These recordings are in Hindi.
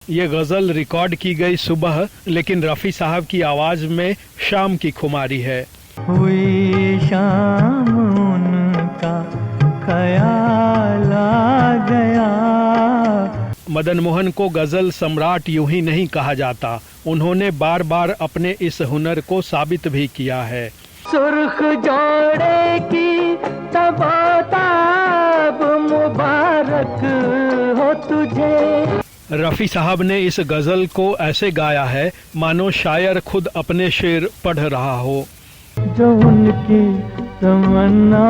ये गजल रिकॉर्ड की गई सुबह, लेकिन रफी साहब की आवाज में शाम की खुमारी है। हुई शाम उनका ख्याल आ गया। मदन मोहन को गजल सम्राट यूं ही नहीं कहा जाता, उन्होंने बार बार अपने इस हुनर को साबित भी किया है। सुर्ख जोड़े की तब मुबारक हो तुझे। रफी साहब ने इस गजल को ऐसे गाया है मानो शायर खुद अपने शेर पढ़ रहा हो। जो उनकी तमन्ना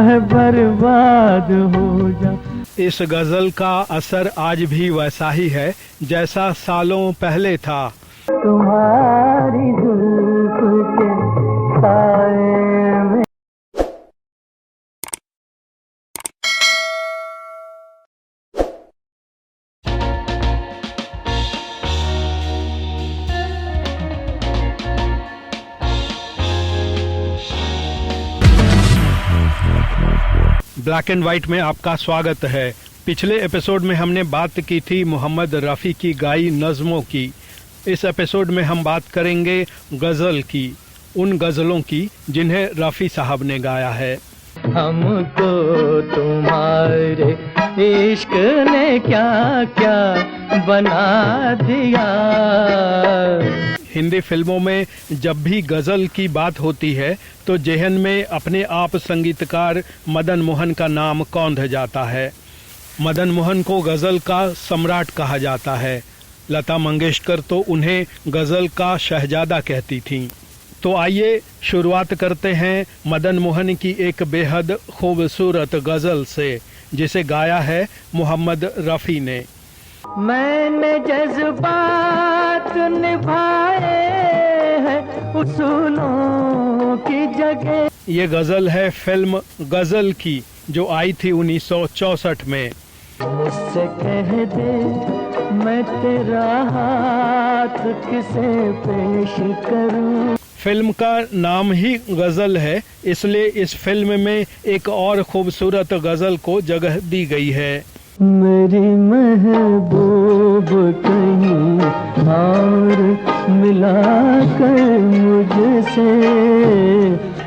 है बर्बाद हो जा। इस गजल का असर आज भी वैसा ही है जैसा सालों पहले था। तुम्हारी जुल्फ के साए में। ब्लैक एंड व्हाइट में आपका स्वागत है। पिछले एपिसोड में हमने बात की थी मोहम्मद रफ़ी की गाई नज़मों की। इस एपिसोड में हम बात करेंगे गज़ल की, उन गज़लों की जिन्हें रफ़ी साहब ने गाया है। हमको तुम्हारे इश्क ने क्या क्या बना दिया। हिंदी फिल्मों में जब भी गज़ल की बात होती है तो जेहन में अपने आप संगीतकार मदन मोहन का नाम कौंध जाता है। मदन मोहन को गज़ल का सम्राट कहा जाता है। लता मंगेशकर तो उन्हें गज़ल का शहजादा कहती थीं। तो आइए शुरुआत करते हैं मदन मोहन की एक बेहद खूबसूरत गज़ल से, जिसे गाया है मोहम्मद रफ़ी ने। मैंने जज्बात निभाए हैं उसूलों की जगह। ये गज़ल है फिल्म गज़ल की, जो आई थी 1964 में। मुझसे कह दे मैं तेरा हाथ किसे पेश करूं। फिल्म का नाम ही गज़ल है, इसलिए इस फिल्म में एक और खूबसूरत गज़ल को जगह दी गई है। मेरी महबूब कहीं और मिला कर मुझसे,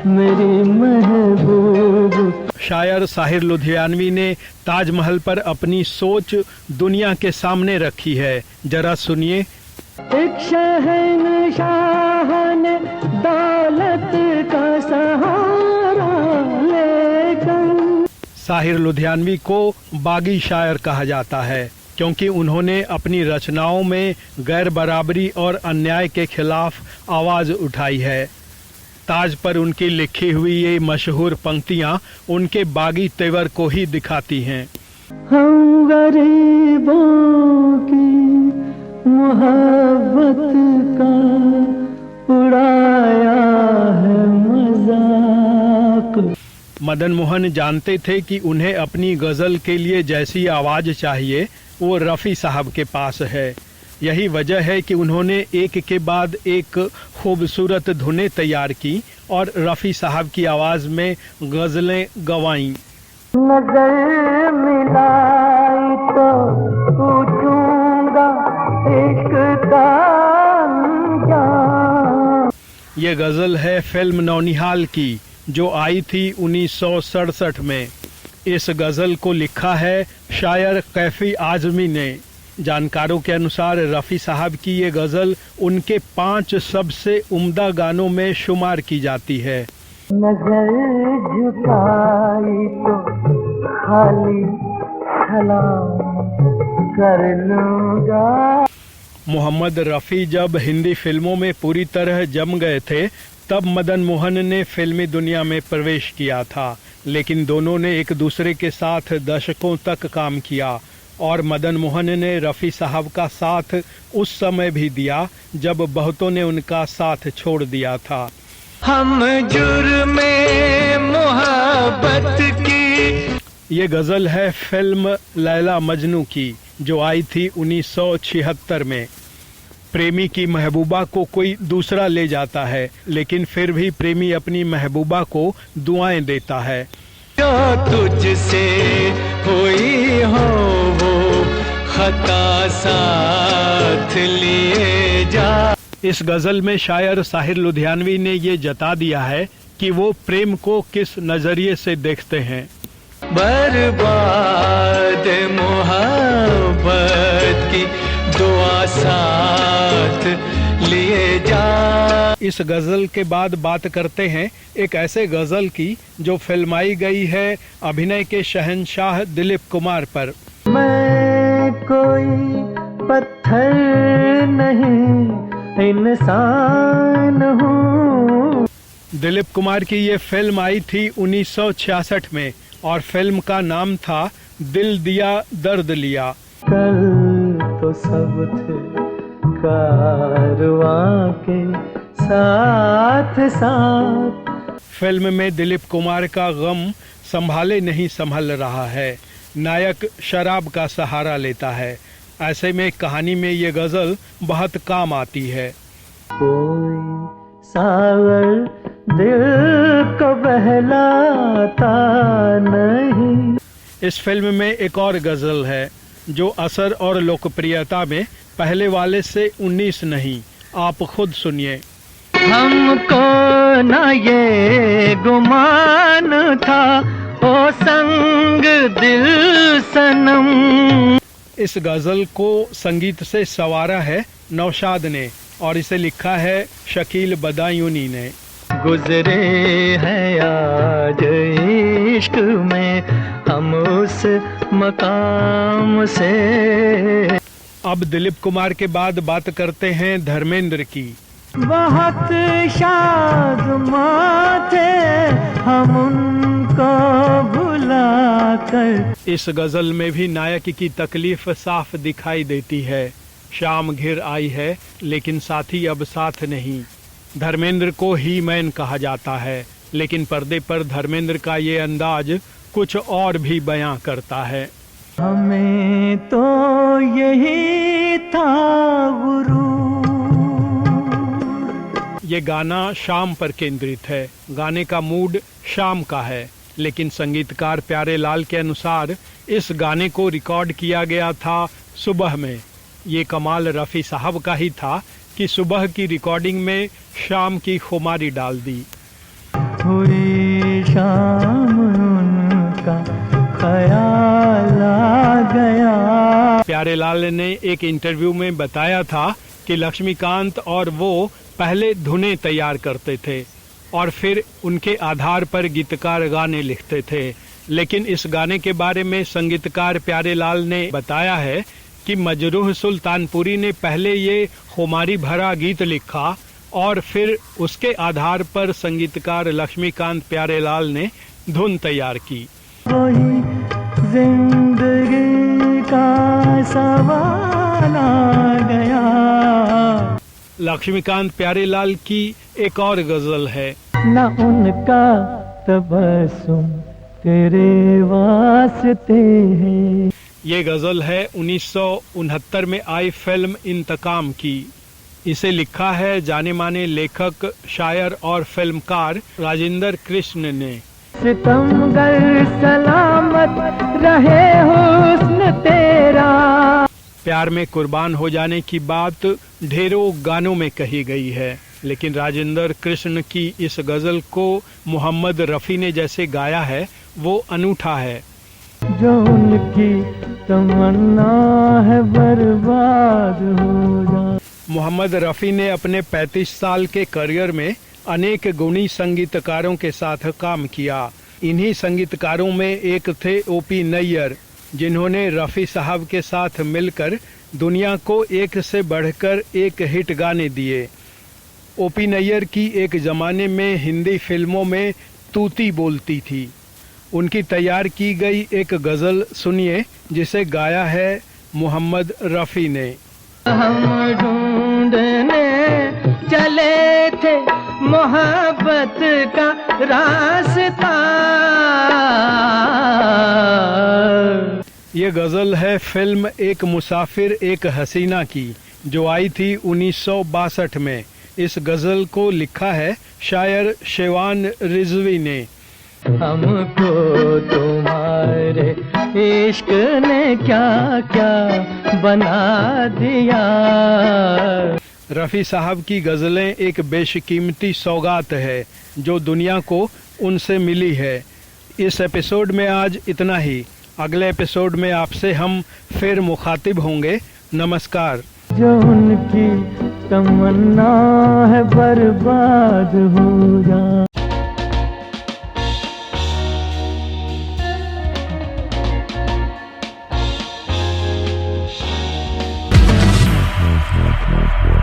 मेरी महबूब। शायर साहिर लुधियानवी ने ताजमहल पर अपनी सोच दुनिया के सामने रखी है, जरा सुनिए। एक शहंशाह ने दौलत का सहारा लेकर। साहिर लुधियानवी को बागी शायर कहा जाता है क्योंकि उन्होंने अपनी रचनाओं में गैर बराबरी और अन्याय के खिलाफ आवाज उठाई है। ताज पर उनकी लिखी हुई ये मशहूर पंक्तियां उनके बागी तेवर को ही दिखाती हैं। हम गरीबों की मोहब्बत का उड़ाया है मजाक। मदन मोहन जानते थे कि उन्हें अपनी गज़ल के लिए जैसी आवाज़ चाहिए वो रफ़ी साहब के पास है। यही वजह है कि उन्होंने एक के बाद एक खूबसूरत धुनें तैयार की और रफ़ी साहब की आवाज़ में गज़लें गवाईं। नजर मिलाई तो पूछूंगा इश्क का अंजाम। ये गज़ल है फिल्म नौनिहाल की, जो आई थी 1967 में। इस गज़ल को लिखा है शायर कैफी आज़मी ने। जानकारों के अनुसार रफ़ी साहब की ये गज़ल उनके 5 सबसे उम्दा गानों में शुमार की जाती है। नजर झुकाई तो खाली सलाम कर लूंगा। मोहम्मद रफ़ी जब हिंदी फिल्मों में पूरी तरह जम गए थे तब मदन मोहन ने फिल्मी दुनिया में प्रवेश किया था, लेकिन दोनों ने एक दूसरे के साथ दशकों तक काम किया और मदन मोहन ने रफ़ी साहब का साथ उस समय भी दिया जब बहुतों ने उनका साथ छोड़ दिया था। हम जुर्मे मोहब्बत की। ये गज़ल है फिल्म लैला मजनू की, जो आई थी 1976 में। प्रेमी की महबूबा को कोई दूसरा ले जाता है, लेकिन फिर भी प्रेमी अपनी महबूबा को दुआएं देता है। जो तुझसे हुई हो वो खता सारी साथ लिए जा। इस गजल में शायर साहिर लुधियानवी ने ये जता दिया है कि वो प्रेम को किस नजरिए से देखते हैं। बर्बाद मोहब्बत की दुआ साथ लिए जा। इस गजल के बाद बात करते हैं एक ऐसे गजल की जो फिल्माई गई है अभिनय के शहंशाह दिलीप कुमार पर। मैं कोई पत्थर नहीं इंसान हूँ। दिलीप कुमार की ये फिल्म आई थी 1966 में और फिल्म का नाम था दिल दिया दर्द लिया। कल तो सब थे कारवां के साथ साथ। फिल्म में दिलीप कुमार का गम संभाले नहीं संभल रहा है, नायक शराब का सहारा लेता है। ऐसे में कहानी में ये गजल बहुत काम आती है। कोई सागर दिल को बहलाता नहीं। इस फिल्म में एक और गजल है जो असर और लोकप्रियता में पहले वाले से 19 नहीं, आप खुद सुनिए। हमको न ये गुमान था ओ संग दिल सनम। इस गजल को संगीत से संवारा है नौशाद ने और इसे लिखा है शकील बदायूनी ने। गुजरे हैं आज इश्क में हम उस मकाम से। अब दिलीप कुमार के बाद बात करते हैं धर्मेंद्र की। बहुत शाद थे हम उनको भुला कर। इस गजल में भी नायक की तकलीफ साफ दिखाई देती है। शाम घिर आई है लेकिन साथी अब साथ नहीं। धर्मेंद्र को ही मैन कहा जाता है लेकिन पर्दे पर धर्मेंद्र का ये अंदाज कुछ और भी बयां करता है। हमें तो यही था गुरु। ये गाना शाम पर केंद्रित है। गाने का मूड शाम का है लेकिन संगीतकार प्यारे लाल के अनुसार इस गाने को रिकॉर्ड किया गया था सुबह में। ये कमाल रफ़ी साहब का ही था कि सुबह की रिकॉर्डिंग में शाम की खुमारी डाल दी। हुई शाम उनका ख्याल आ गया। प्यारे लाल ने एक इंटरव्यू में बताया था कि लक्ष्मीकांत और वो पहले धुनें तैयार करते थे और फिर उनके आधार पर गीतकार गाने लिखते थे। लेकिन इस गाने के बारे में संगीतकार प्यारे लाल ने बताया है कि मजरूह सुल्तानपुरी ने पहले ये खुमारी भरा गीत लिखा और फिर उसके आधार पर संगीतकार लक्ष्मीकांत प्यारे लाल ने धुन तैयार की। वही जिंदगी का सवाल आ गया। लक्ष्मीकांत प्यारेलाल की एक और गजल है। न उनका तबस्सुम तेरे वास्ते है। ये गजल है 1969 में आई फिल्म इंतकाम की। इसे लिखा है जाने माने लेखक, शायर और फिल्मकार राजेंद्र कृष्ण ने। सितमगर सलामत रहे हुस्न तेरा। प्यार में कुर्बान हो जाने की बात ढेरों गानों में कही गई है लेकिन राजेंद्र कृष्ण की इस गजल को मोहम्मद रफ़ी ने जैसे गाया है वो अनूठा है। जो उनकी तमन्ना है बर्बाद हो जा। मोहम्मद रफ़ी ने अपने 35 साल के करियर में अनेक गुणी संगीतकारों के साथ काम किया। इन्हीं संगीतकारों में एक थे ओपी नैयर जिन्होंने रफ़ी साहब के साथ मिलकर दुनिया को एक से बढ़कर एक हिट गाने दिए। ओपी नैयर की एक ज़माने में हिंदी फिल्मों में तूती बोलती थी। उनकी तैयार की गई एक गज़ल सुनिए जिसे गाया है मोहम्मद रफ़ी ने। हम ढूंढने चले थे मोहब्बत का रास्ता। ये गज़ल है फिल्म एक मुसाफिर एक हसीना की जो आई थी 1962 में। इस गज़ल को लिखा है शायर शेवान रिजवी ने। हमको तुम्हारे इश्क ने क्या क्या बना दिया। रफ़ी साहब की गज़लें एक बेशकीमती सौगात है जो दुनिया को उनसे मिली है। इस एपिसोड में आज इतना ही। अगले एपिसोड में आपसे हम फिर मुखातिब होंगे। नमस्कार। जो उनकी तमन्ना है बर्बाद हो जा।